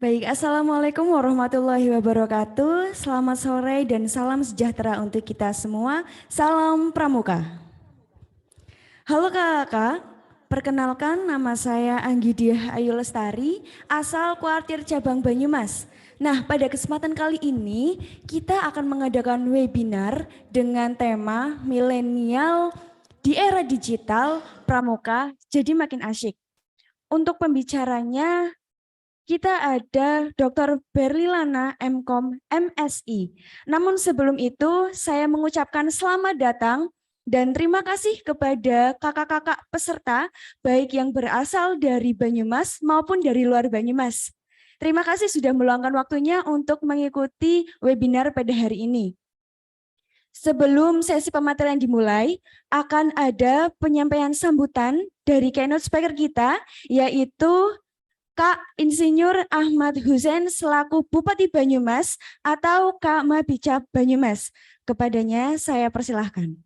Baik, Assalamualaikum warahmatullahi wabarakatuh. Selamat sore dan salam sejahtera untuk kita semua. Salam Pramuka. Halo kakak, perkenalkan nama saya Anggidiah Ayu Lestari, asal Kuartir Cabang Banyumas. Nah, pada kesempatan kali ini kita akan mengadakan webinar dengan tema milenial di era digital Pramuka jadi makin asyik. Untuk pembicaranya kita ada Dr. Berlilana MKom MSI. Namun sebelum itu saya mengucapkan selamat datang dan terima kasih kepada kakak-kakak peserta baik yang berasal dari Banyumas maupun dari luar Banyumas. Terima kasih sudah meluangkan waktunya untuk mengikuti webinar pada hari ini. Sebelum sesi pematerian dimulai, akan ada penyampaian sambutan dari keynote speaker kita, yaitu Kak Insinyur Ahmad Hussein selaku Bupati Banyumas atau Kak Mabicap Banyumas. Kepadanya saya persilahkan.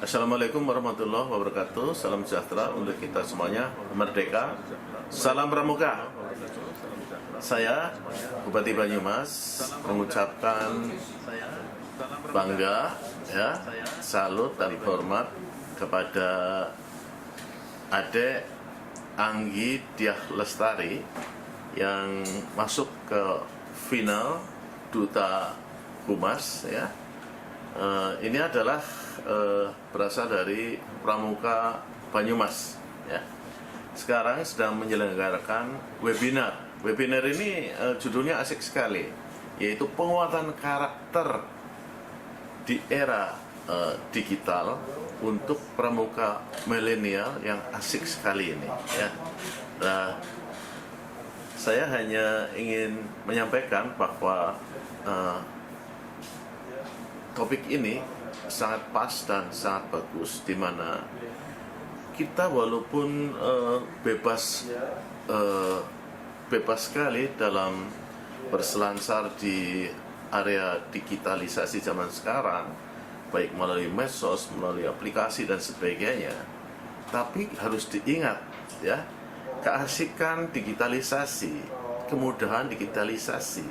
Assalamualaikum warahmatullahi wabarakatuh. Salam sejahtera untuk kita semuanya. Merdeka. Salam Pramuka. Saya Bupati Banyumas mengucapkan bangga, ya, salut dan hormat kepada Adek Anggi Diah Lestari yang masuk ke final Duta Humas, ya. Ini adalah berasal dari Pramuka Banyumas, ya. Sekarang sedang menyelenggarakan webinar. Webinar ini judulnya asik sekali, yaitu penguatan karakter di era digital untuk pramuka milenial yang asik sekali ini, ya. Nah, saya hanya ingin menyampaikan bahwa topik ini sangat pas dan sangat bagus, di mana kita walaupun bebas sekali dalam berselancar di area digitalisasi zaman sekarang, baik melalui medsos, melalui aplikasi dan sebagainya. Tapi harus diingat, ya, keasikan digitalisasi, kemudahan digitalisasi,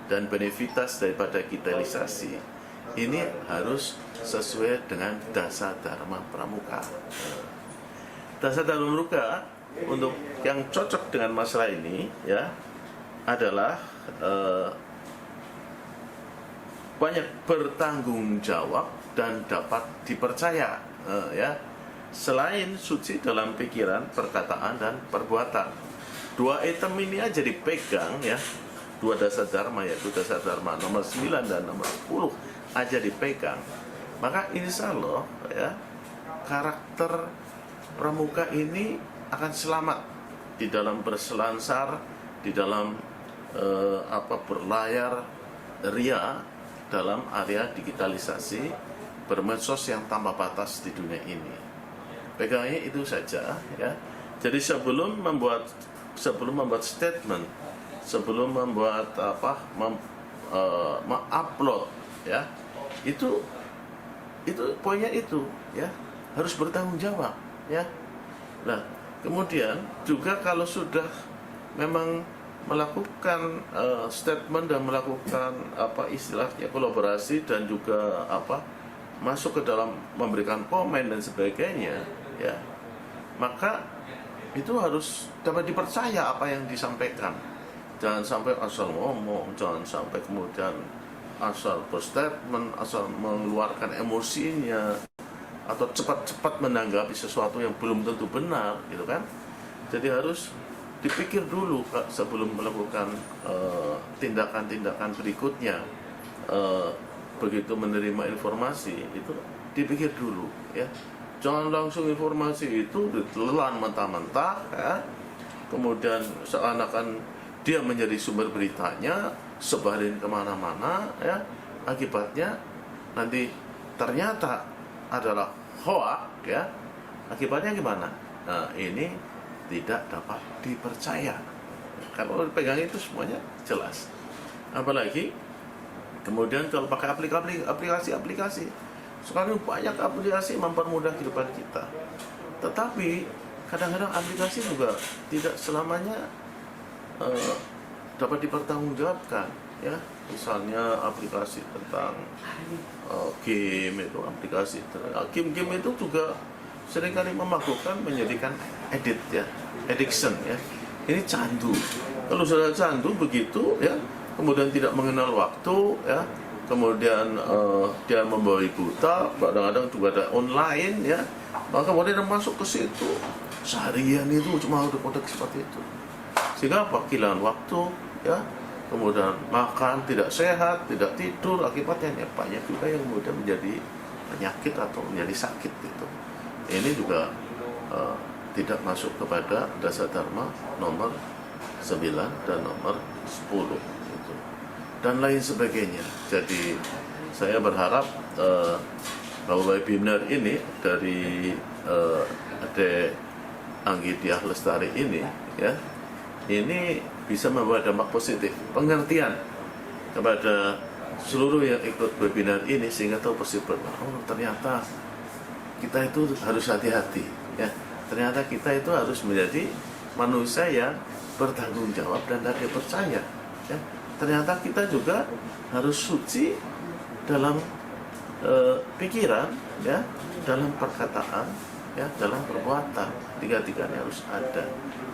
dan benefitas daripada digitalisasi ini harus sesuai dengan dasar Dharma Pramuka. Dasar Dharma Pramuka untuk yang cocok dengan masalah ini, ya, adalah banyak bertanggung jawab dan dapat dipercaya, ya, selain suci dalam pikiran, perkataan, dan perbuatan. Dua item ini aja dipegang, ya, dua dasar dharma, yaitu dasar dharma nomor 9 dan nomor 10 aja dipegang, maka insya Allah, ya, karakter pramuka ini akan selamat di dalam berselancar, di dalam berlayar ria dalam area digitalisasi bermedsos yang tanpa batas di dunia ini. Pegangnya itu saja, ya. Jadi sebelum membuat statement, sebelum membuat mengupload, ya, itu poinnya itu, ya, harus bertanggung jawab, ya. Nah, kemudian juga kalau sudah memang melakukan statement dan melakukan istilahnya kolaborasi dan juga masuk ke dalam memberikan komen dan sebagainya, ya, maka itu harus dapat dipercaya apa yang disampaikan. Jangan sampai asal ngomong, jangan sampai kemudian asal berstatement, asal mengeluarkan emosinya, atau cepat-cepat menanggapi sesuatu yang belum tentu benar, gitu kan. Jadi harus dipikir dulu sebelum melakukan tindakan-tindakan berikutnya. Begitu menerima informasi itu dipikir dulu, ya. Jangan langsung informasi itu ditelan mentah-mentah, ya. Kemudian seakan-akan dia menjadi sumber beritanya, sebarin kemana-mana, ya. Akibatnya nanti ternyata adalah hoak, ya. Akibatnya gimana? Nah, ini tidak dapat dipercaya. Kalau pegang itu semuanya jelas. Apalagi kemudian kalau pakai aplikasi, sekarang banyak aplikasi mempermudah kehidupan kita. Tetapi kadang-kadang aplikasi juga tidak selamanya dapat dipertanggungjawabkan, ya. Misalnya aplikasi tentang game itu, game itu juga seringkali memabukkan, menjadikan addiction, ya. Ini candu. Kalau sudah candu begitu, ya, kemudian tidak mengenal waktu, ya, kemudian dia membawa buta, kadang-kadang juga ada online, ya, maka kemudian masuk ke situ seharian itu cuma udah konteks seperti itu, sehingga kehilangan waktu, ya, kemudian makan tidak sehat, tidak tidur, akibatnya banyak juga yang kemudian menjadi penyakit atau menjadi sakit gitu. Ini juga tidak masuk kepada dasar dharma nomor 9 dan nomor 10 gitu, dan lain sebagainya. Jadi saya berharap bahwa webinar ini dari Adek Anggi Diah Lestari ini, ya, ini bisa membawa dampak positif, pengertian kepada seluruh yang ikut webinar ini, sehingga tahu persis bahwa ternyata kita itu harus hati-hati, ya. Ternyata kita itu harus menjadi manusia yang bertanggung jawab dan tidak percaya, ya. Ternyata kita juga harus suci dalam pikiran, ya, dalam perkataan, ya, dalam perbuatan. Tiga-tiganya harus ada.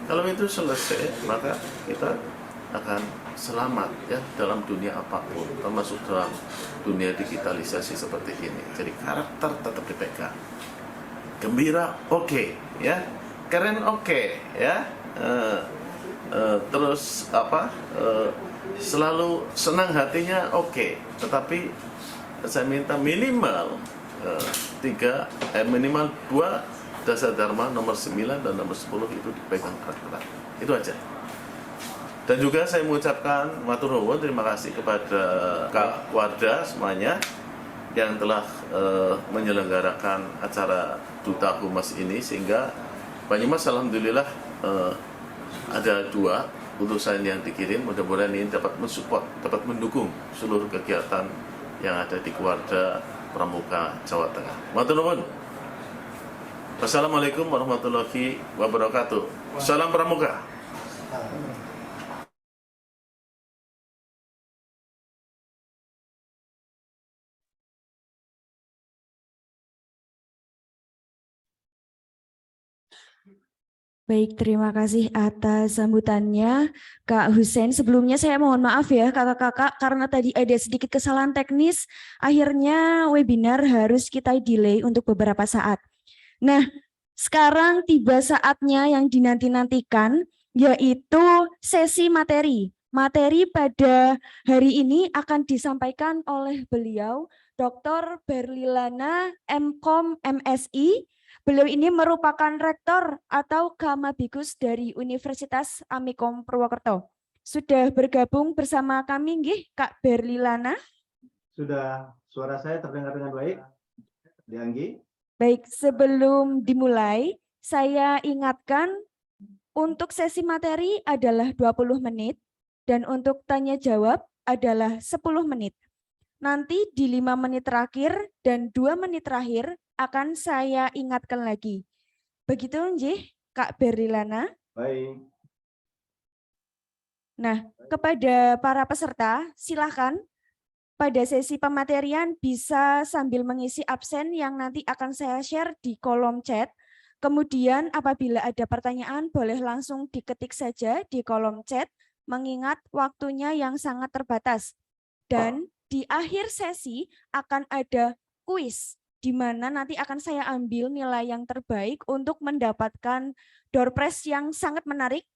Kalau itu selesai, maka kita akan selamat, ya, dalam dunia apapun, termasuk dalam dunia digitalisasi seperti ini. Jadi karakter tetap dipegang. Gembira, oke, ya. Keren, oke, ya. Terus apa? Selalu senang hatinya, oke. Tetapi saya minta minimal minimal 2 dasar dharma nomor 9 dan nomor 10 itu dipegang erat-erat. Itu aja. Dan juga saya mengucapkan matur nuwun, terima kasih kepada Kak Warda semuanya yang telah menyelenggarakan acara Duta Humas ini, sehingga Banyumas alhamdulillah ada 2 utusan yang dikirim. Mudah-mudahan ini dapat mensupport, dapat mendukung seluruh kegiatan yang ada di Keluarga Pramuka Jawa Tengah. Matur nuwun. Wassalamualaikum warahmatullahi wabarakatuh. Salam Pramuka. Baik, terima kasih atas sambutannya Kak Hussein. Sebelumnya saya mohon maaf ya kakak-kakak karena tadi ada sedikit kesalahan teknis, akhirnya webinar harus kita delay untuk beberapa saat. Nah, sekarang tiba saatnya yang dinanti-nantikan, yaitu sesi materi. Materi pada hari ini akan disampaikan oleh beliau, Dr. Berlilana MKom MSI. Beliau ini merupakan rektor atau Kamabikus dari Universitas Amikom Purwokerto. Sudah bergabung bersama kami, nggih, Kak Berlilana? Sudah, suara saya terdengar dengan baik, Dianggi? Baik, sebelum dimulai, saya ingatkan untuk sesi materi adalah 20 menit dan untuk tanya jawab adalah 10 menit. Nanti di 5 menit terakhir dan 2 menit terakhir akan saya ingatkan lagi. Begitu, nggih, Kak Berlilana? Baik. Nah, kepada para peserta, silakan pada sesi pematerian bisa sambil mengisi absen yang nanti akan saya share di kolom chat. Kemudian apabila ada pertanyaan boleh langsung diketik saja di kolom chat, mengingat waktunya yang sangat terbatas. Dan di akhir sesi akan ada kuis, di mana nanti akan saya ambil nilai yang terbaik untuk mendapatkan door prize yang sangat menarik.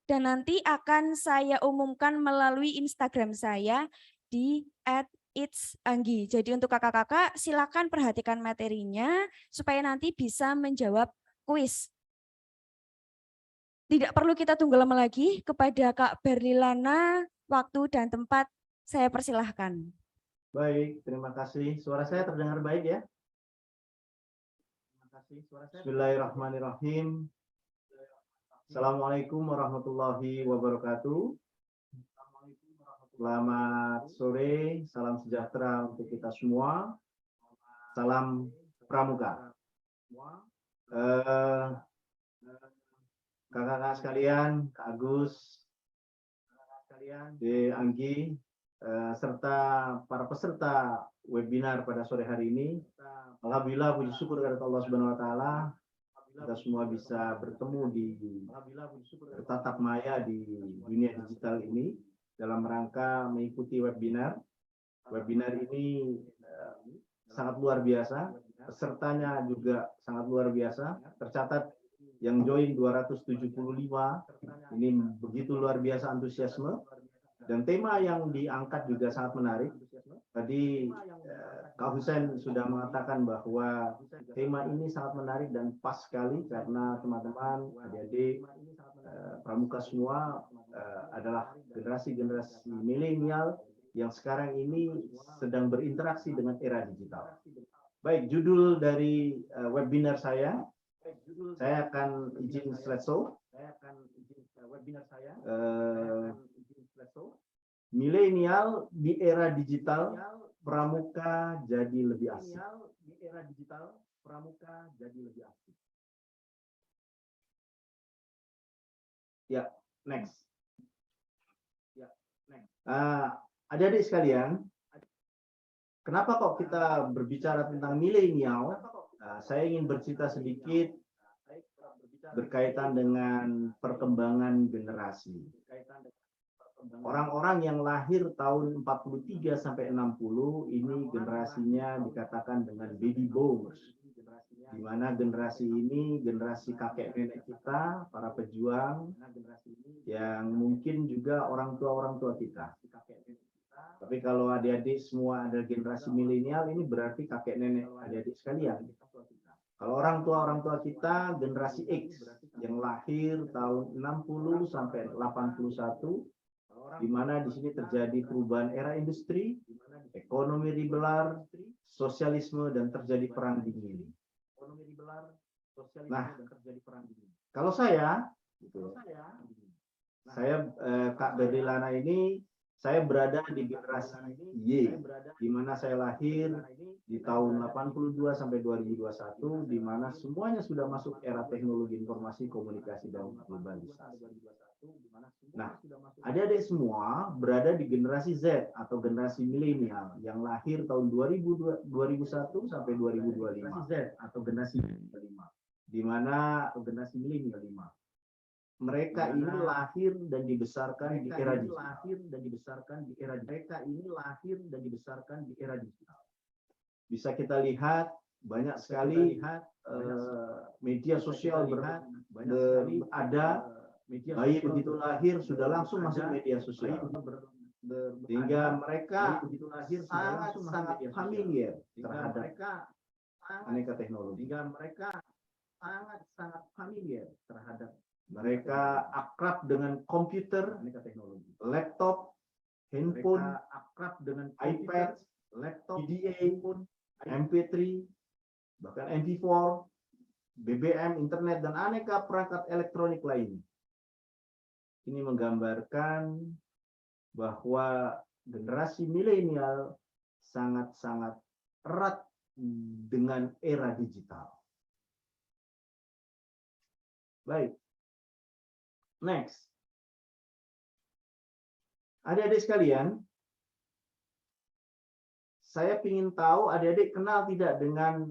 Dan nanti akan saya umumkan melalui Instagram saya di @itsanggi. Jadi untuk kakak-kakak silakan perhatikan materinya supaya nanti bisa menjawab kuis. Tidak perlu kita tunggu lama lagi, kepada Kak Berlilana, waktu dan tempat saya persilahkan. Baik, terima kasih. Suara saya terdengar baik ya? Terima kasih. Bismillahirrahmanirrahim. Assalamualaikum warahmatullahi wabarakatuh. Selamat sore, salam sejahtera untuk kita semua. Salam Pramuka. Kakak-kakak sekalian, Kak Agus, Anggi, serta para peserta webinar pada sore hari ini. Alhamdulillah, puji syukur kepada Allah Subhanahu wa taala, kita semua bisa bertemu di tatap maya di dunia digital ini dalam rangka mengikuti webinar. Webinar ini sangat luar biasa, pesertanya juga sangat luar biasa. Tercatat yang join 275, ini begitu luar biasa antusiasme. Dan tema yang diangkat juga sangat menarik. Tadi Kak Hussein sudah mengatakan bahwa tema ini sangat menarik dan pas sekali karena teman-teman, adik-adik, pramuka semua adalah generasi-generasi milenial yang sekarang ini sedang berinteraksi dengan era digital. Baik, judul dari webinar saya akan izin slideshow. Milenial di era digital, pramuka jadi lebih asik. pramuka jadi lebih aktif. Ya, next. Adik-adik sekalian, kenapa kok kita berbicara tentang milenial? Saya ingin bercerita sedikit berkaitan dengan perkembangan generasi. Orang-orang yang lahir tahun 43 sampai 60 ini generasinya dikatakan dengan baby boomers. Di mana generasi ini generasi kakek nenek kita, para pejuang yang mungkin juga orang tua kita. Tapi kalau adik-adik semua ada generasi milenial, ini berarti kakek nenek adik-adik sekalian. Kalau orang tua kita generasi X yang lahir tahun 60 sampai 81, di mana di sini terjadi perubahan era industri, ekonomi liberal, sosialisme, dan terjadi perang dingin. Nah, kalau saya, Kak Berlana ini, saya berada di generasi Y, di mana saya lahir di tahun 82 sampai 2021, di mana semuanya sudah masuk era teknologi informasi, komunikasi, dan globalisasi. Nah, adik-adik semua berada di generasi Z atau generasi milenial yang lahir tahun 2001 sampai 2025. Z atau generasi 5, di mana generasi milenial 5. Mereka ini lahir dan dibesarkan di era digital. Mereka ini lahir dan dibesarkan di era digital. Bisa kita lihat banyak sekali media sosial ada. Bayi begitu lahir sudah langsung masuk media sosial, sehingga mereka sangat familiar terhadap aneka teknologi. Mereka akrab dengan komputer, laptop, handphone, iPad, PDA, MP3, bahkan MP4, BBM, internet, dan aneka perangkat elektronik lainnya. Ini menggambarkan bahwa generasi milenial sangat-sangat erat dengan era digital. Baik. Next. Adik-adik sekalian, saya ingin tahu adik-adik kenal tidak dengan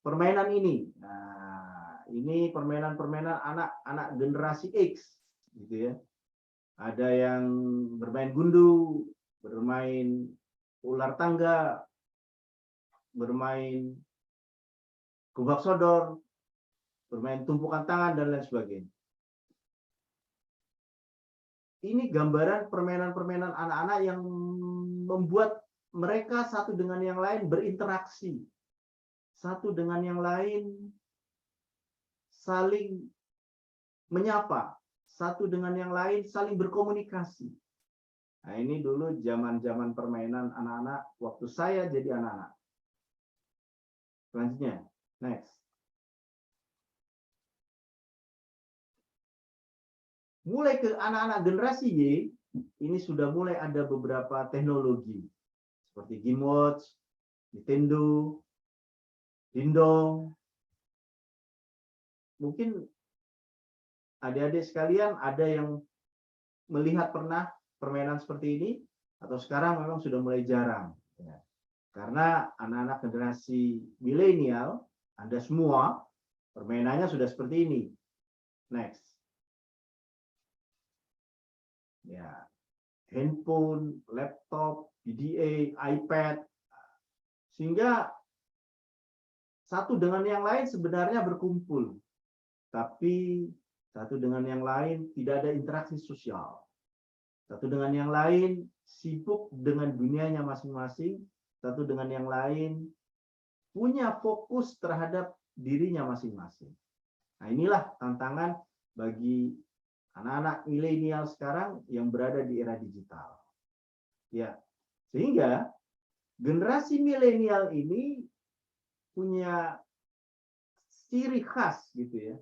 permainan ini. Nah, ini permainan-permainan anak-anak generasi X, gitu ya. Ada yang bermain gundu, bermain ular tangga, bermain kubak sodor, bermain tumpukan tangan, dan lain sebagainya. Ini gambaran permainan-permainan anak-anak yang membuat mereka satu dengan yang lain berinteraksi. Satu dengan yang lain saling menyapa. Satu dengan yang lain saling berkomunikasi. Nah, ini dulu zaman-zaman permainan anak-anak waktu saya jadi anak-anak. Selanjutnya, next. Mulai ke anak-anak generasi Y, ini sudah mulai ada beberapa teknologi seperti Game Watch, Nintendo, Dingdong. Mungkin adik-adik sekalian ada yang melihat pernah permainan seperti ini, atau sekarang memang sudah mulai jarang. Ya. Karena anak-anak generasi milenial, Anda semua, permainannya sudah seperti ini. Next. Ya, handphone, laptop, PDA, iPad, sehingga satu dengan yang lain sebenarnya berkumpul, tapi satu dengan yang lain tidak ada interaksi sosial. Satu dengan yang lain sibuk dengan dunianya masing-masing, satu dengan yang lain punya fokus terhadap dirinya masing-masing. Nah, inilah tantangan bagi anak-anak milenial sekarang yang berada di era digital. Ya, sehingga generasi milenial ini punya ciri khas gitu ya.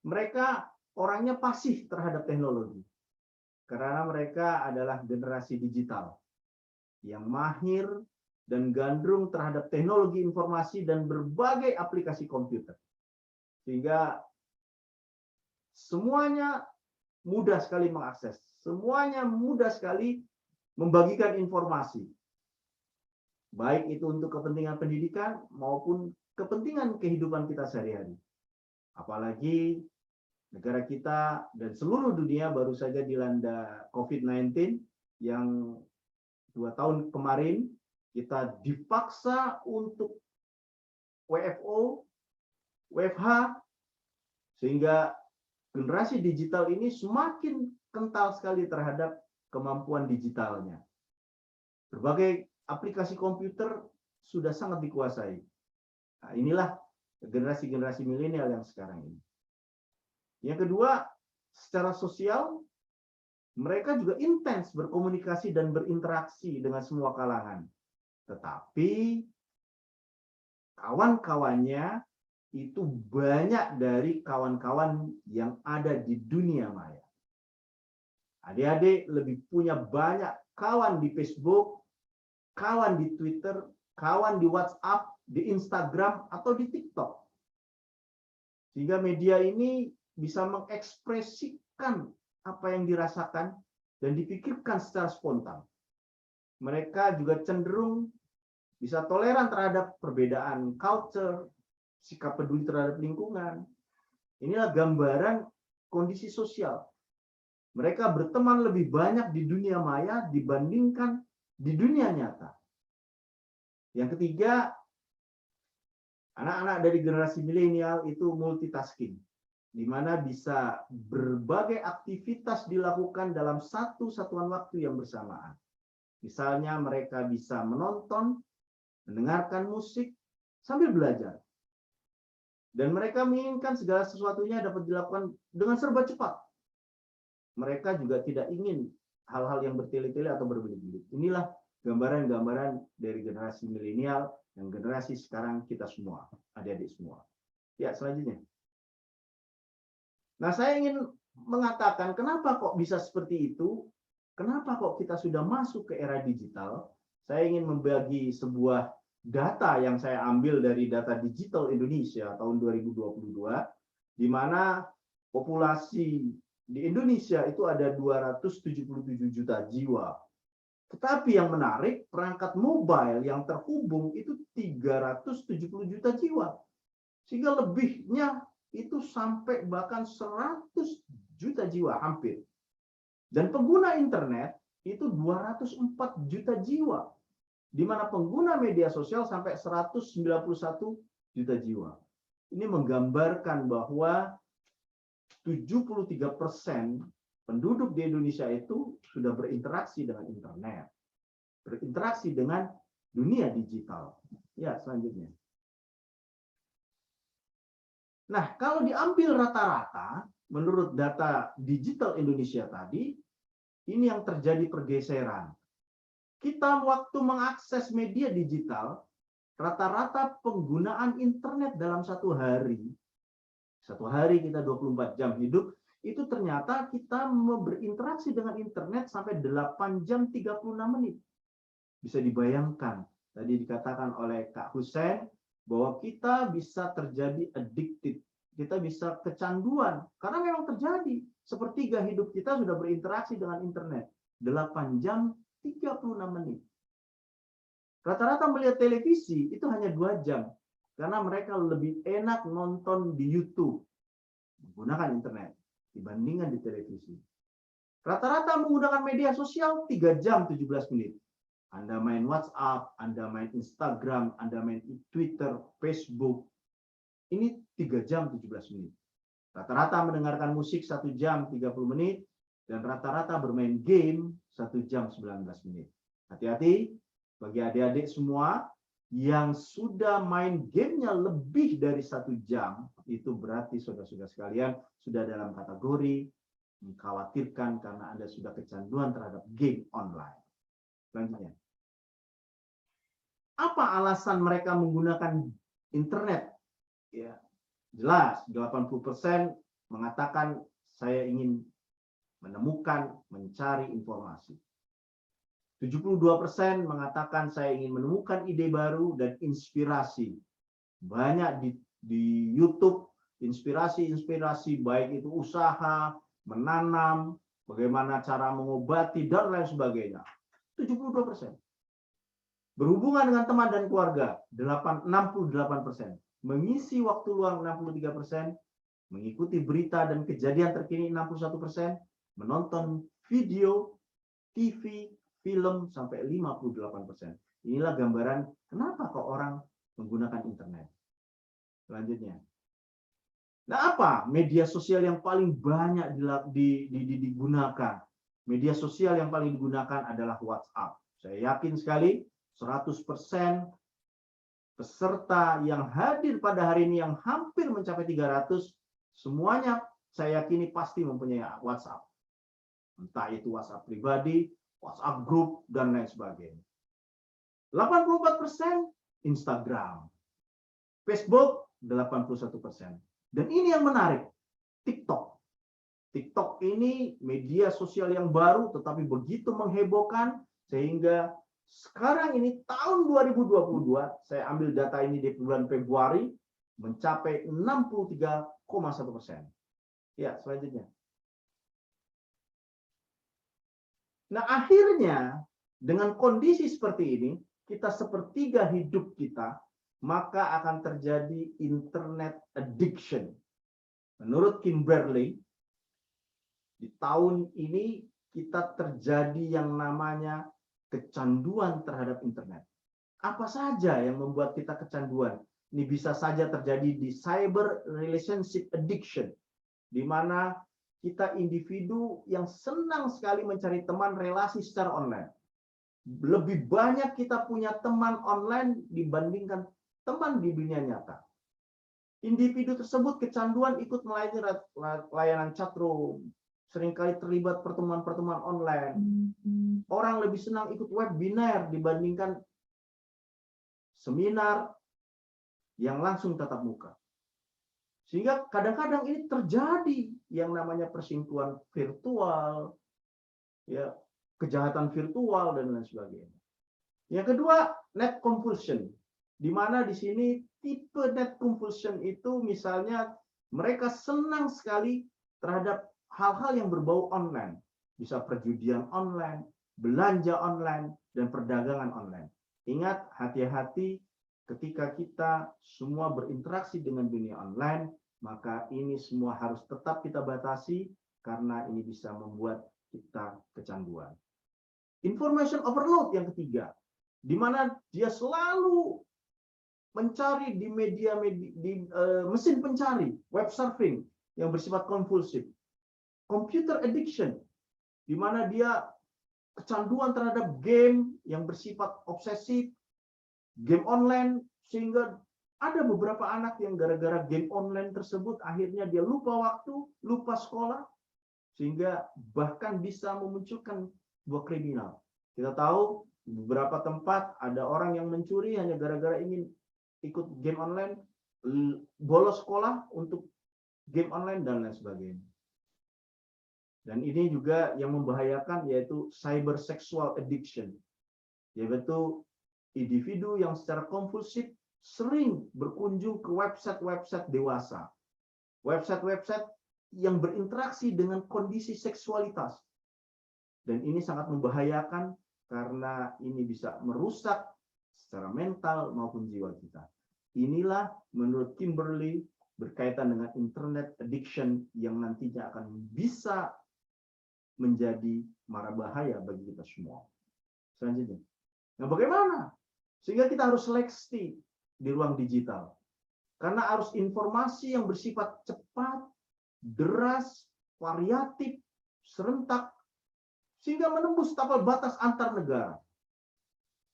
Mereka orangnya pasif terhadap teknologi. Karena mereka adalah generasi digital yang mahir dan gandrung terhadap teknologi informasi dan berbagai aplikasi komputer. Sehingga semuanya mudah sekali mengakses, semuanya mudah sekali membagikan informasi. Baik itu untuk kepentingan pendidikan maupun kepentingan kehidupan kita sehari-hari. Apalagi negara kita dan seluruh dunia baru saja dilanda COVID-19 yang 2 tahun kemarin kita dipaksa untuk WFO, WFH, sehingga generasi digital ini semakin kental sekali terhadap kemampuan digitalnya. Berbagai aplikasi komputer sudah sangat dikuasai. Nah, inilah generasi-generasi milenial yang sekarang ini. Yang kedua, secara sosial, mereka juga intens berkomunikasi dan berinteraksi dengan semua kalangan. Tetapi kawan-kawannya itu banyak dari kawan-kawan yang ada di dunia maya. Adik-adik lebih punya banyak kawan di Facebook, kawan di Twitter, kawan di WhatsApp, di Instagram, atau di TikTok. Sehingga media ini bisa mengekspresikan apa yang dirasakan dan dipikirkan secara spontan. Mereka juga cenderung bisa toleran terhadap perbedaan culture, sikap peduli terhadap lingkungan. Inilah gambaran kondisi sosial. Mereka berteman lebih banyak di dunia maya dibandingkan di dunia nyata. Yang ketiga, anak-anak dari generasi milenial itu multitasking, di mana bisa berbagai aktivitas dilakukan dalam satu satuan waktu yang bersamaan. Misalnya mereka bisa menonton, mendengarkan musik, sambil belajar. Dan mereka menginginkan segala sesuatunya dapat dilakukan dengan serba cepat. Mereka juga tidak ingin hal-hal yang bertele-tele atau berbelit-belit. Inilah gambaran-gambaran dari generasi milenial dan generasi sekarang kita semua, adik-adik semua. Ya, selanjutnya. Nah, saya ingin mengatakan kenapa kok bisa seperti itu? Kenapa kok kita sudah masuk ke era digital? Saya ingin membagi sebuah data yang saya ambil dari data digital Indonesia tahun 2022, di mana populasi di Indonesia itu ada 277 juta jiwa. Tetapi yang menarik, perangkat mobile yang terhubung itu 370 juta jiwa. Sehingga lebihnya itu sampai bahkan 100 juta jiwa hampir. Dan pengguna internet itu 204 juta jiwa. Di mana pengguna media sosial sampai 191 juta jiwa. Ini menggambarkan bahwa 73% penduduk di Indonesia itu sudah berinteraksi dengan internet, berinteraksi dengan dunia digital. Ya, selanjutnya. Nah, kalau diambil rata-rata, menurut data digital Indonesia tadi, ini yang terjadi pergeseran. Kita waktu mengakses media digital, rata-rata penggunaan internet dalam satu hari kita 24 jam hidup, itu ternyata kita berinteraksi dengan internet sampai 8 jam 36 menit. Bisa dibayangkan, tadi dikatakan oleh Kak Hussein, bahwa kita bisa terjadi addicted, kita bisa kecanduan, karena memang terjadi. Sepertiga hidup kita sudah berinteraksi dengan internet, 8 jam 36 menit. Rata-rata melihat televisi itu hanya 2 jam, karena mereka lebih enak nonton di YouTube, menggunakan internet, dibandingkan di televisi. Rata-rata menggunakan media sosial 3 jam 17 menit. Anda main WhatsApp, Anda main Instagram, Anda main Twitter, Facebook. Ini 3 jam 17 menit. Rata-rata mendengarkan musik 1 jam 30 menit, dan rata-rata bermain game 1 jam 19 menit. Hati-hati bagi adik-adik semua yang sudah main gamenya lebih dari 1 jam, itu berarti saudara-saudara sekalian sudah dalam kategori mengkhawatirkan karena Anda sudah kecanduan terhadap game online. Selanjutnya. Apa alasan mereka menggunakan internet? Ya, jelas 80% mengatakan saya ingin menemukan, mencari informasi. 72% mengatakan saya ingin menemukan ide baru dan inspirasi. Banyak di YouTube inspirasi-inspirasi, baik itu usaha, menanam, bagaimana cara mengobati, dan lain sebagainya. 72%. Berhubungan dengan teman dan keluarga, 68%. Mengisi waktu luang 63%. Mengikuti berita dan kejadian terkini 61%. Menonton video, TV, film sampai 58%. Inilah gambaran kenapa kok orang menggunakan internet. Selanjutnya. Nah, apa media sosial yang paling banyak digunakan? Media sosial yang paling digunakan adalah WhatsApp. Saya yakin sekali 100% peserta yang hadir pada hari ini yang hampir mencapai 300, semuanya saya yakini pasti mempunyai WhatsApp. Entah itu WhatsApp pribadi, WhatsApp grup, dan lain sebagainya. 84% Instagram. Facebook 81%. Dan ini yang menarik, TikTok. TikTok ini media sosial yang baru tetapi begitu menghebohkan sehingga sekarang ini tahun 2022, saya ambil data ini di bulan Februari, mencapai 63,1%. Ya, selanjutnya. Nah, akhirnya dengan kondisi seperti ini, kita sepertiga hidup kita, maka akan terjadi internet addiction. Menurut Kimberly, di tahun ini kita terjadi yang namanya kecanduan terhadap internet. Apa saja yang membuat kita kecanduan? Ini bisa saja terjadi di cyber relationship addiction, di mana kita individu yang senang sekali mencari teman relasi secara online. Lebih banyak kita punya teman online dibandingkan teman di dunia nyata. Individu tersebut kecanduan ikut melayani layanan chatroom, seringkali terlibat pertemuan-pertemuan online. Orang lebih senang ikut webinar dibandingkan seminar yang langsung tatap muka. Sehingga kadang-kadang ini terjadi yang namanya perselingkuhan virtual, ya, kejahatan virtual dan lain sebagainya. Yang kedua, net compulsion, di mana di sini tipe net compulsion itu misalnya mereka senang sekali terhadap hal-hal yang berbau online, bisa perjudian online, belanja online, dan perdagangan online. Ingat, hati-hati ketika kita semua berinteraksi dengan dunia online, maka ini semua harus tetap kita batasi karena ini bisa membuat kita kecanduan. Information overload yang ketiga, di mana dia selalu mencari di mesin pencari, web surfing yang bersifat kompulsif. Computer addiction, di mana dia kecanduan terhadap game yang bersifat obsesif, game online, sehingga ada beberapa anak yang gara-gara game online tersebut akhirnya dia lupa waktu, lupa sekolah, sehingga bahkan bisa memunculkan sebuah kriminal. Kita tahu beberapa tempat ada orang yang mencuri hanya gara-gara ingin ikut game online, bolos sekolah untuk game online dan lain sebagainya. Dan ini juga yang membahayakan yaitu cyber sexual addiction, yaitu individu yang secara kompulsif sering berkunjung ke website-website dewasa, website-website yang berinteraksi dengan kondisi seksualitas. Dan ini sangat membahayakan karena ini bisa merusak secara mental maupun jiwa kita. Inilah menurut Kimberly berkaitan dengan internet addiction yang nantinya akan bisa menjadi mara bahaya bagi kita semua. Selanjutnya. Nah, bagaimana? Sehingga kita harus seleksi di ruang digital. Karena arus informasi yang bersifat cepat, deras, variatif, serentak, sehingga menembus tapal batas antar negara.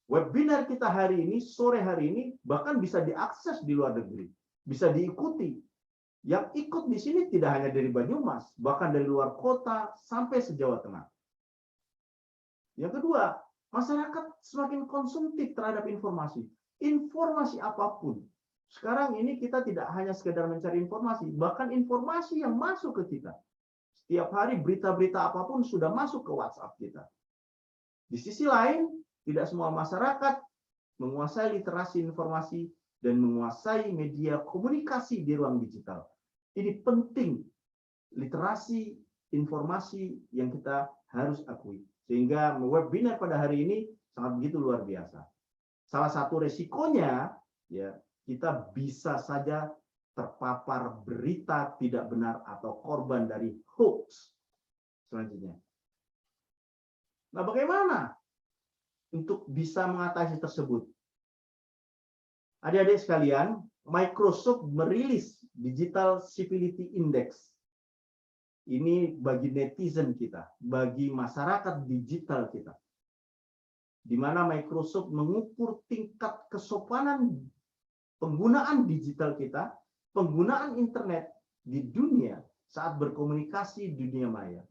Webinar kita hari ini, sore hari ini, bahkan bisa diakses di luar negeri. Bisa diikuti. Yang ikut di sini tidak hanya dari Banyumas, bahkan dari luar kota sampai se-Jawa Tengah. Yang kedua, masyarakat semakin konsumtif terhadap informasi. Informasi apapun. Sekarang ini kita tidak hanya sekedar mencari informasi, bahkan informasi yang masuk ke kita. Setiap hari berita-berita apapun sudah masuk ke WhatsApp kita. Di sisi lain, tidak semua masyarakat menguasai literasi informasi dan menguasai media komunikasi di ruang digital. Ini penting, literasi informasi yang kita harus akui. Sehingga webinar pada hari ini sangat begitu luar biasa. Salah satu resikonya, ya, kita bisa saja terpapar berita tidak benar atau korban dari hoax selanjutnya. Nah, bagaimana untuk bisa mengatasi tersebut? Adik-adik sekalian, Microsoft merilis Digital Civility Index. Ini bagi netizen kita, bagi masyarakat digital kita. Di mana Microsoft mengukur tingkat kesopanan penggunaan digital kita, penggunaan internet di dunia saat berkomunikasi di dunia maya.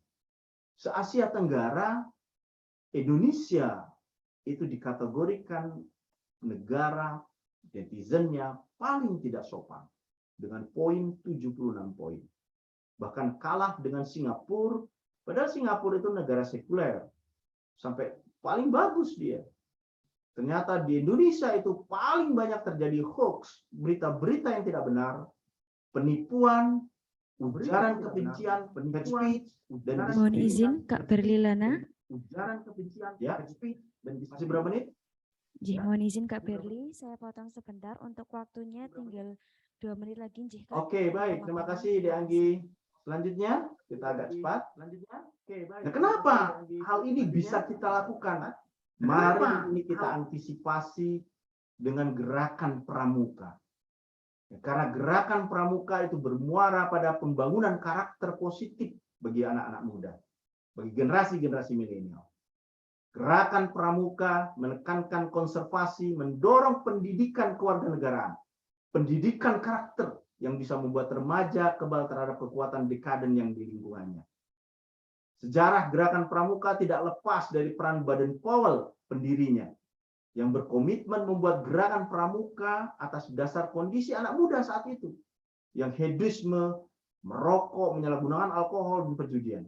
Se-Asia Tenggara, Indonesia itu dikategorikan negara netizennya paling tidak sopan dengan poin 76 poin. Bahkan kalah dengan Singapura, padahal Singapura itu negara sekuler. Sampai paling bagus dia. Ternyata di Indonesia itu paling banyak terjadi hoax, berita-berita yang tidak benar, penipuan, ujaran kebencian, hate speech, dan Mohon izin Kak Berlilana. Ujaran kebencian, ya, hate speech, dan masih berapa menit? Mohon izin Kak Berli, saya potong sebentar untuk waktunya tinggal 2 menit lagi. Oke, baik. Terima kasih, Dek Anggi. Selanjutnya, kita agak cepat. Nah, kenapa hal ini bisa kita lakukan? Mari ini kita antisipasi dengan gerakan pramuka. Karena gerakan pramuka itu bermuara pada pembangunan karakter positif bagi anak-anak muda, bagi generasi-generasi milenial. Gerakan pramuka menekankan konservasi, mendorong pendidikan kewarganegaraan, pendidikan karakter yang bisa membuat remaja kebal terhadap kekuatan dekaden yang di lingkungannya. Sejarah gerakan pramuka tidak lepas dari peran Baden-Powell pendirinya, yang berkomitmen membuat gerakan pramuka atas dasar kondisi anak muda saat itu, yang hedonisme, merokok, menyalahgunakan alkohol, dan perjudian.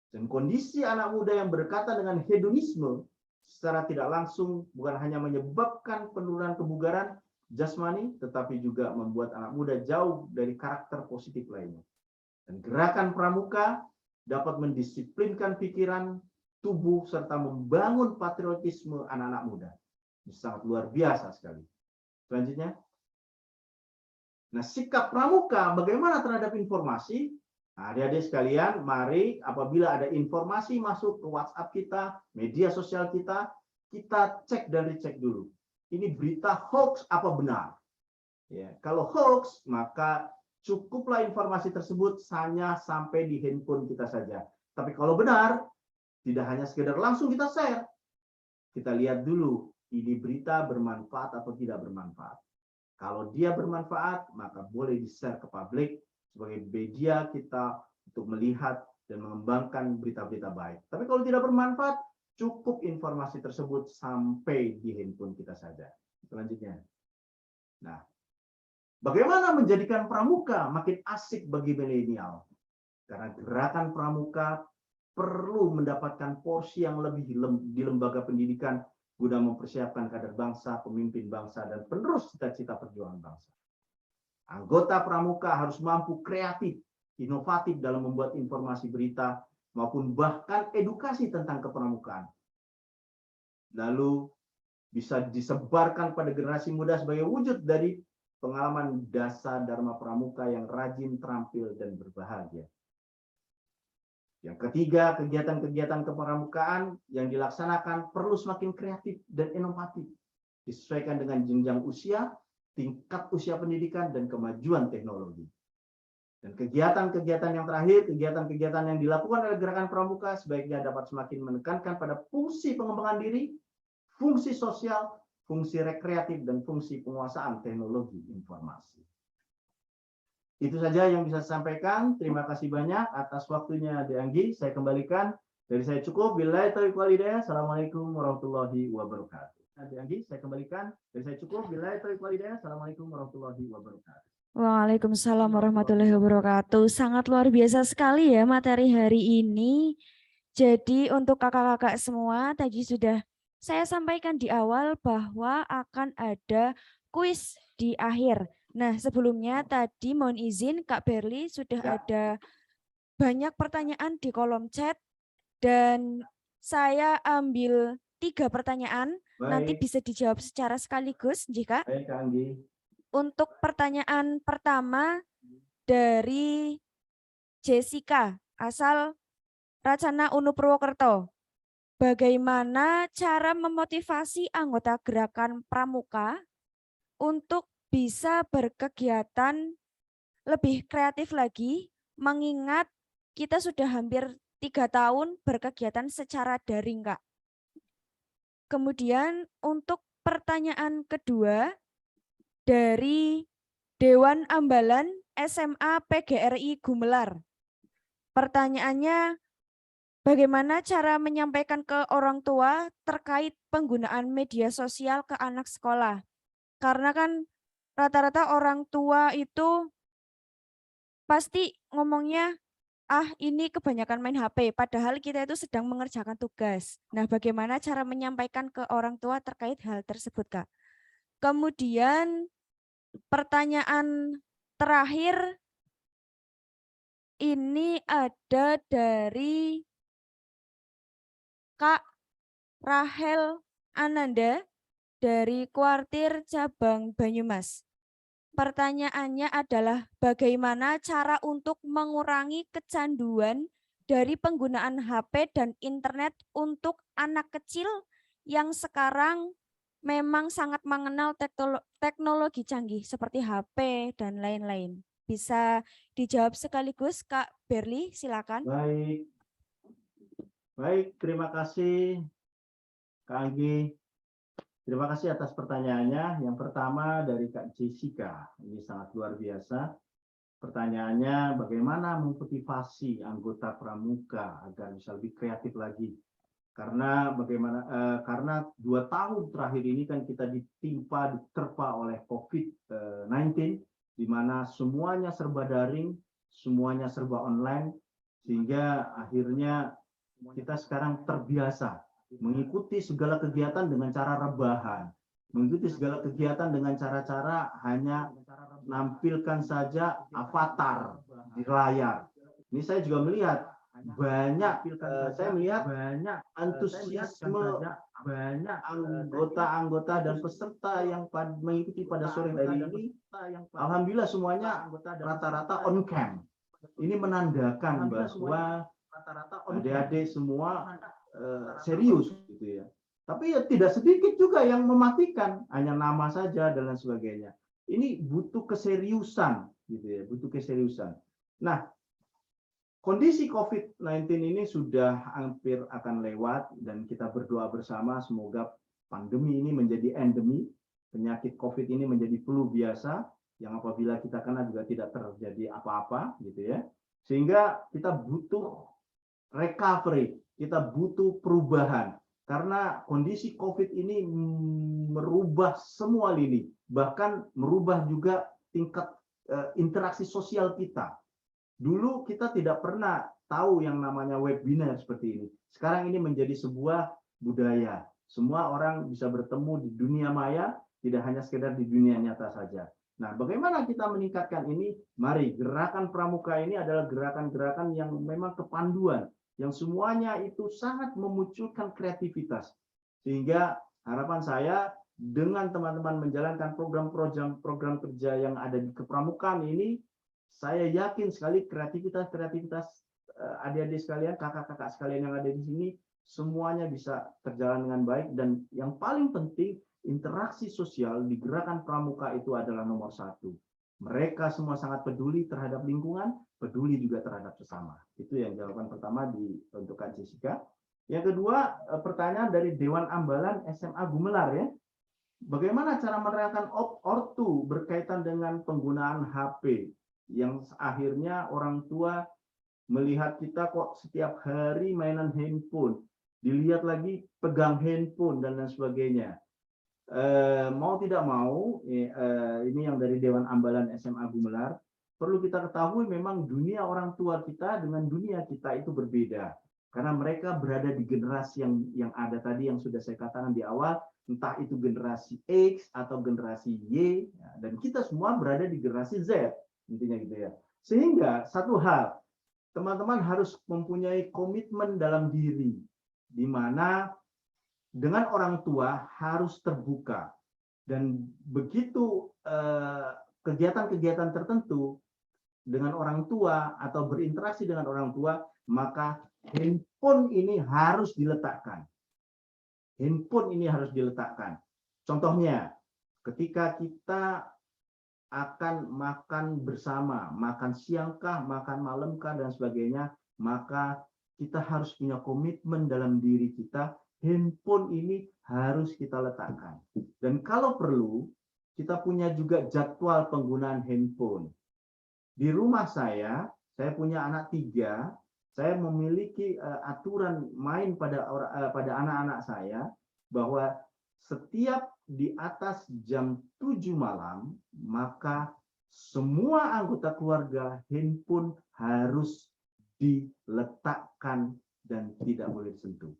Dan kondisi anak muda yang berdekatan dengan hedonisme secara tidak langsung bukan hanya menyebabkan penurunan kebugaran jasmani, tetapi juga membuat anak muda jauh dari karakter positif lainnya. Dan gerakan pramuka dapat mendisiplinkan pikiran, tubuh, serta membangun patriotisme anak-anak muda. Ini sangat luar biasa sekali. Selanjutnya. Nah, sikap pramuka bagaimana terhadap informasi? Nah, adik-adik sekalian, mari apabila ada informasi masuk ke WhatsApp kita, media sosial kita cek dan dicek dulu. Ini berita hoax apa benar? Ya, kalau hoax, maka cukuplah informasi tersebut hanya sampai di handphone kita saja. Tapi kalau benar, tidak hanya sekedar langsung kita share. Kita lihat dulu, ini berita bermanfaat atau tidak bermanfaat. Kalau dia bermanfaat, maka boleh di-share ke publik sebagai media kita untuk melihat dan mengembangkan berita-berita baik. Tapi kalau tidak bermanfaat, cukup informasi tersebut sampai di handphone kita saja. Selanjutnya. Nah, bagaimana menjadikan pramuka makin asik bagi milenial? Karena gerakan pramuka perlu mendapatkan porsi yang lebih di lembaga pendidikan guna mempersiapkan kader bangsa, pemimpin bangsa, dan penerus cita-cita perjuangan bangsa. Anggota pramuka harus mampu kreatif, inovatif dalam membuat informasi berita, maupun bahkan edukasi tentang kepramukaan. Lalu bisa disebarkan pada generasi muda sebagai wujud dari pengalaman dasar Dharma Pramuka yang rajin, terampil, dan berbahagia. Yang ketiga, kegiatan-kegiatan kepramukaan yang dilaksanakan perlu semakin kreatif dan inovatif, disesuaikan dengan jenjang usia, tingkat usia pendidikan, dan kemajuan teknologi. Dan kegiatan-kegiatan yang terakhir, kegiatan-kegiatan yang dilakukan oleh gerakan pramuka sebaiknya dapat semakin menekankan pada fungsi pengembangan diri, fungsi sosial, fungsi rekreatif, dan fungsi penguasaan teknologi informasi. Itu saja yang bisa saya sampaikan. Terima kasih banyak atas waktunya, Dek Anggi. Saya kembalikan. Dari saya cukup. Billahi taufiq wal hidayah. Assalamualaikum warahmatullahi wabarakatuh. Dek Anggi, saya kembalikan. Dari saya cukup. Billahi taufiq wal hidayah. Assalamualaikum warahmatullahi wabarakatuh. Waalaikumsalam warahmatullahi wabarakatuh. Sangat luar biasa sekali ya materi hari ini. Jadi untuk kakak-kakak semua tadi sudah saya sampaikan di awal bahwa akan ada kuis di akhir. Nah, sebelumnya tadi mohon izin Kak Berli sudah Ya. ada banyak pertanyaan di kolom chat dan saya ambil 3 pertanyaan, nanti Baik, bisa dijawab secara sekaligus jika. baik Kak Anggi. Untuk pertanyaan pertama dari Jessica, asal Racana Unu Purwokerto. Bagaimana cara memotivasi anggota gerakan pramuka untuk bisa berkegiatan lebih kreatif lagi, mengingat kita sudah hampir 3 tahun berkegiatan secara daring, Kak. Kemudian untuk pertanyaan kedua dari Dewan Ambalan SMA PGRI Gumelar. Pertanyaannya, bagaimana cara menyampaikan ke orang tua terkait penggunaan media sosial ke anak sekolah? Karena kan rata-rata orang tua itu pasti ngomongnya, ah ini kebanyakan main HP, padahal kita itu sedang mengerjakan tugas. Nah, bagaimana cara menyampaikan ke orang tua terkait hal tersebut, Kak? Kemudian pertanyaan terakhir ini ada dari Kak Rahel Ananda dari Kuartir Cabang Banyumas. Pertanyaannya adalah bagaimana cara untuk mengurangi kecanduan dari penggunaan HP dan internet untuk anak kecil yang sekarang memang sangat mengenal teknologi canggih seperti HP dan lain-lain. Bisa dijawab sekaligus Kak Berli, silakan. Baik, baik. Terima kasih Kak Anggi. Terima kasih atas pertanyaannya. Yang pertama dari Kak Jessica. Ini sangat luar biasa. Pertanyaannya, bagaimana memotivasi anggota pramuka agar bisa lebih kreatif lagi? Karena karena 2 tahun terakhir ini kan kita diterpa oleh COVID-19, di mana semuanya serba daring, semuanya serba online, sehingga akhirnya kita sekarang terbiasa mengikuti segala kegiatan dengan cara rebahan, mengikuti segala kegiatan dengan cara-cara hanya menampilkan saja avatar di layar. Ini saya juga melihat saya melihat banyak antusiasme banyak anggota-anggota dan peserta yang mengikuti pada sore hari ini. Alhamdulillah semuanya rata-rata on cam. Ini menandakan bahwa adik-adik semua serius gitu ya. Tapi ya tidak sedikit juga yang mematikan, hanya nama saja dan lain sebagainya. Ini butuh keseriusan gitu ya, butuh keseriusan. Nah, kondisi COVID-19 ini sudah hampir akan lewat dan kita berdoa bersama semoga pandemi ini menjadi endemi, penyakit COVID ini menjadi flu biasa yang apabila kita kena juga tidak terjadi apa-apa gitu ya. Sehingga kita butuh recovery, kita butuh perubahan karena kondisi COVID ini merubah semua lini, bahkan merubah juga tingkat interaksi sosial kita. Dulu kita tidak pernah tahu yang namanya webinar seperti ini. Sekarang ini menjadi sebuah budaya. Semua orang bisa bertemu di dunia maya, tidak hanya sekedar di dunia nyata saja. Nah, bagaimana kita meningkatkan ini? Mari, gerakan pramuka ini adalah gerakan-gerakan yang memang kepanduan, yang semuanya itu sangat memunculkan kreativitas. Sehingga harapan saya dengan teman-teman menjalankan program kerja yang ada di kepramukaan ini, saya yakin sekali kreativitas adik-adik sekalian, kakak-kakak sekalian yang ada di sini, semuanya bisa terjalan dengan baik. Dan yang paling penting, interaksi sosial di gerakan pramuka itu adalah nomor 1. Mereka semua sangat peduli terhadap lingkungan, peduli juga terhadap sesama. Itu yang jawaban pertama untuk Kak Jessica. Yang kedua, pertanyaan dari Dewan Ambalan SMA Gumelar ya. Bagaimana cara menerapkan ortu berkaitan dengan penggunaan HP yang akhirnya orang tua melihat kita kok setiap hari mainan handphone, dilihat lagi pegang handphone dan lain sebagainya. Mau tidak mau, ini yang dari Dewan Ambalan SMA Gumelar, perlu kita ketahui memang dunia orang tua kita dengan dunia kita itu berbeda. Karena mereka berada di generasi yang ada tadi yang sudah saya katakan di awal, entah itu generasi X atau generasi Y, ya, dan kita semua berada di generasi Z, intinya gitu ya. Sehingga satu hal, teman-teman harus mempunyai komitmen dalam diri, di mana dengan orang tua harus terbuka. Dan begitu kegiatan-kegiatan tertentu dengan orang tua atau berinteraksi dengan orang tua, maka handphone ini harus diletakkan. Handphone ini harus diletakkan. Contohnya, ketika kita akan makan bersama, makan siangkah, makan malamkah, dan sebagainya, maka kita harus punya komitmen dalam diri kita, handphone ini harus kita letakkan. Dan kalau perlu, kita punya juga jadwal penggunaan handphone. Di rumah saya punya anak 3, saya memiliki aturan main pada anak-anak saya bahwa setiap di atas jam 7 malam, maka semua anggota keluarga handphone harus diletakkan dan tidak boleh disentuh.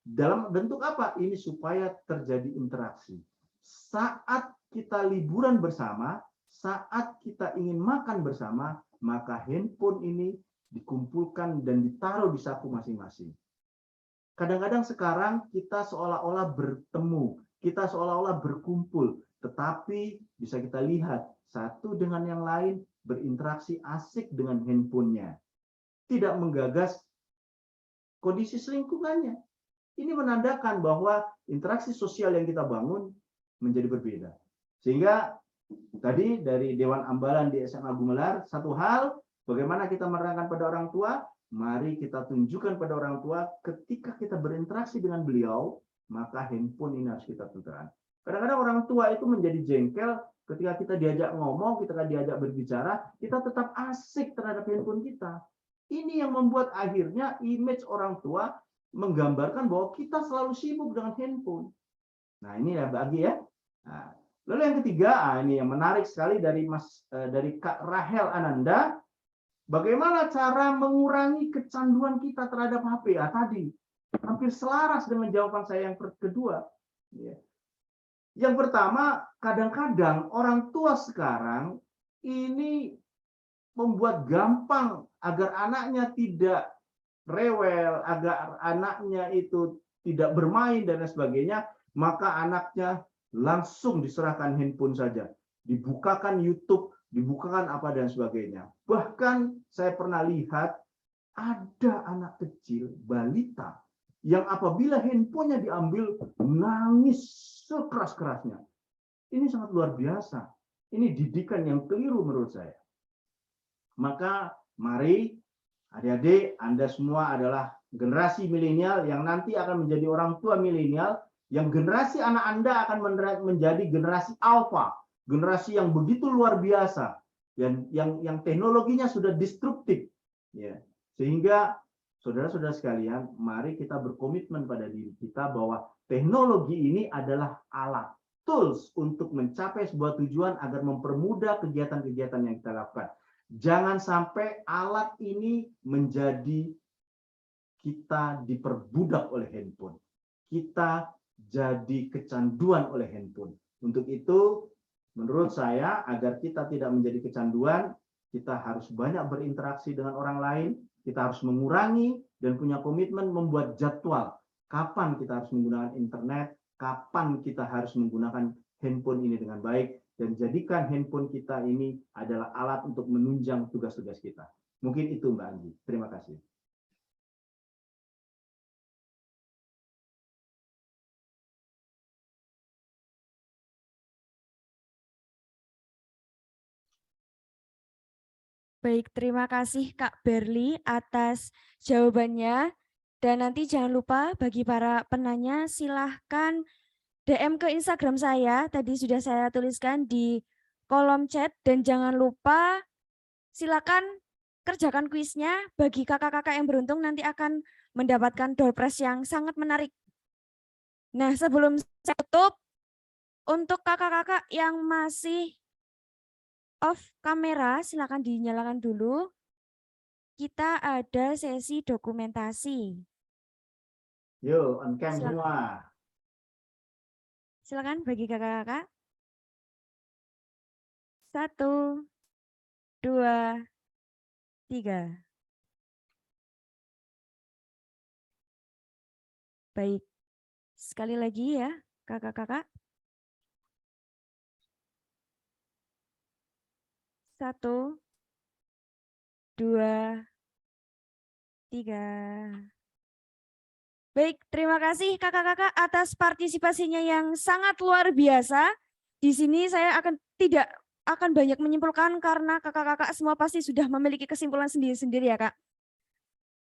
Dalam bentuk apa? Ini supaya terjadi interaksi. Saat kita liburan bersama, saat kita ingin makan bersama, maka handphone ini dikumpulkan dan ditaruh di saku masing-masing. Kadang-kadang sekarang kita seolah-olah bertemu, kita seolah-olah berkumpul, tetapi bisa kita lihat satu dengan yang lain berinteraksi asik dengan handphonenya, tidak menggagas kondisi selingkuhannya. Ini menandakan bahwa interaksi sosial yang kita bangun menjadi berbeda. Sehingga tadi dari Dewan Ambalan di SMA Gumelar, satu hal, bagaimana kita menerangkan pada orang tua, mari kita tunjukkan pada orang tua ketika kita berinteraksi dengan beliau, maka handphone ini harus kita tentukan. Kadang-kadang orang tua itu menjadi jengkel ketika kita diajak ngomong, ketika diajak berbicara, kita tetap asik terhadap handphone kita. Ini yang membuat akhirnya image orang tua menggambarkan bahwa kita selalu sibuk dengan handphone. Nah, ini ya bagi ya. Nah, lalu yang ketiga, ini yang menarik sekali dari Kak Rahel Ananda, bagaimana cara mengurangi kecanduan kita terhadap HP? Tadi hampir selaras dengan jawaban saya yang kedua. Yang pertama, kadang-kadang orang tua sekarang ini membuat gampang agar anaknya tidak rewel, agar anaknya itu tidak bermain dan lain sebagainya, maka anaknya langsung diserahkan handphone saja, dibukakan YouTube, dibukakan apa dan sebagainya. Bahkan saya pernah lihat ada anak kecil, balita, yang apabila handphonenya diambil, nangis sekeras-kerasnya. Ini sangat luar biasa. Ini didikan yang keliru menurut saya. Maka mari adik-adik, Anda semua adalah generasi milenial yang nanti akan menjadi orang tua milenial, yang generasi anak Anda akan menjadi generasi alfa, generasi yang begitu luar biasa, yang teknologinya sudah destruktif, ya. Sehingga saudara-saudara sekalian, mari kita berkomitmen pada diri kita bahwa teknologi ini adalah alat, tools untuk mencapai sebuah tujuan agar mempermudah kegiatan-kegiatan yang kita lakukan. Jangan sampai alat ini menjadi kita diperbudak oleh handphone. Kita jadi kecanduan oleh handphone. Untuk itu, menurut saya, agar kita tidak menjadi kecanduan, kita harus banyak berinteraksi dengan orang lain, kita harus mengurangi dan punya komitmen membuat jadwal. Kapan kita harus menggunakan internet, kapan kita harus menggunakan handphone ini dengan baik, dan jadikan handphone kita ini adalah alat untuk menunjang tugas-tugas kita. Mungkin itu Mbak Anggi. Terima kasih. Baik, terima kasih Kak Berli atas jawabannya. Dan nanti jangan lupa bagi para penanya silahkan DM ke Instagram saya, tadi sudah saya tuliskan di kolom chat, dan jangan lupa silakan kerjakan kuisnya. Bagi kakak-kakak yang beruntung nanti akan mendapatkan door prize yang sangat menarik. Nah, sebelum saya tutup, untuk kakak-kakak yang masih off kamera, silakan dinyalakan dulu. kita ada sesi dokumentasi. Yuk, on cam Silakan. semua. Silakan bagi kakak-kakak. 1, 2, 3. Baik, sekali lagi ya kakak-kakak. 1, 2, 3. Baik, terima kasih kakak-kakak atas partisipasinya yang sangat luar biasa. Di sini saya tidak akan banyak menyimpulkan karena kakak-kakak semua pasti sudah memiliki kesimpulan sendiri-sendiri ya Kak.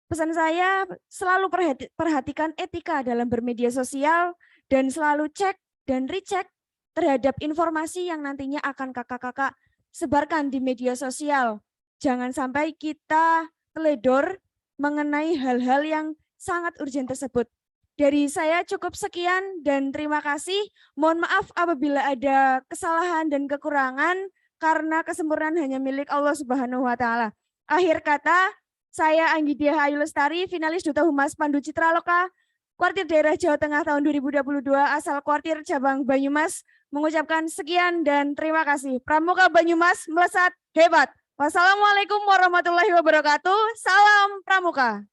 Pesan saya selalu perhatikan etika dalam bermedia sosial dan selalu cek dan recheck terhadap informasi yang nantinya akan kakak-kakak sebarkan di media sosial. Jangan sampai kita teledor mengenai hal-hal yang sangat urgent tersebut. Dari saya cukup sekian dan terima kasih. Mohon maaf apabila ada kesalahan dan kekurangan karena kesempurnaan hanya milik Allah Subhanahu wa taala. Akhir kata, saya Anggidia Ayu Lestari, finalis Duta Humas Pandu Citraloka, Kuartir Daerah Jawa Tengah tahun 2022, asal Kuartir Cabang Banyumas, mengucapkan sekian dan terima kasih. Pramuka Banyumas melesat hebat. Wassalamualaikum warahmatullahi wabarakatuh. Salam Pramuka.